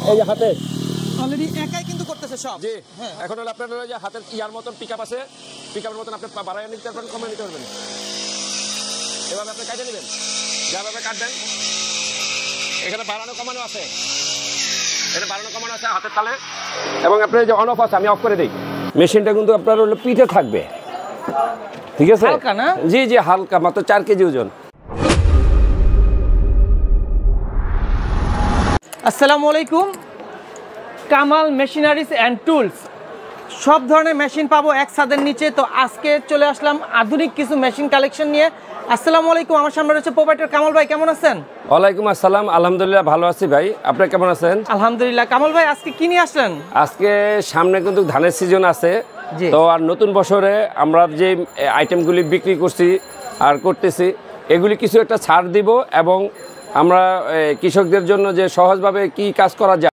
এই যে হাতে অলরেডি একাই কিন্তু করতেছে সব। জি হ্যাঁ, এখন হলো আপনার যে হাতের ইয়ার মতন পিকআপ আছে, পিকআপের মতন আপনি বাড়ায় নিতে পারবেন, কমিয়ে নিতে পারবেন। এভাবে আপনি কাটে নেবেন, যেভাবে কাটবেন এখানে বাড়ানো কমানো আছে, এটা বাড়ানো কমানো আছে হাতের তালে। এবং আপনার যে অন অফ আছে আমি অফ করে দিই। মেশিনটা কিন্তু আপনার হলো পিঠে থাকবে, ঠিক আছে? হালকা না? জি জি হালকা, মাত্র 4 কেজি ওজন। আসসালামু আলাইকুম। কামাল মেশিনারিজ অ্যান্ড টুলস, সব ধরনের মেশিন পাবো এক ছাদের নিচে। তো আজকে চলে আসলাম আধুনিক কিছু মেশিন কালেকশন নিয়ে। আসসালামু আলাইকুম, আমার সামনে রয়েছে প্রোপাইটার কামাল ভাই, কেমন আছেন? ওয়ালাইকুম আসসালাম, আলহামদুলিল্লাহ ভালো আছি ভাই, আপনি কেমন আছেন? আলহামদুলিল্লাহ। কামাল ভাই আজকে কি নিয়ে আসলেন? আজকে সামনে কিন্তু ধানের সিজন আছে, জি। তো আর নতুন বছরে আমরা যে আইটেমগুলি বিক্রি করছি আর করতেছি এগুলি কিছু একটা ছাড় দিব, এবং আমরা কৃষকদের জন্য যে সহজভাবে কি কাজ করা যায়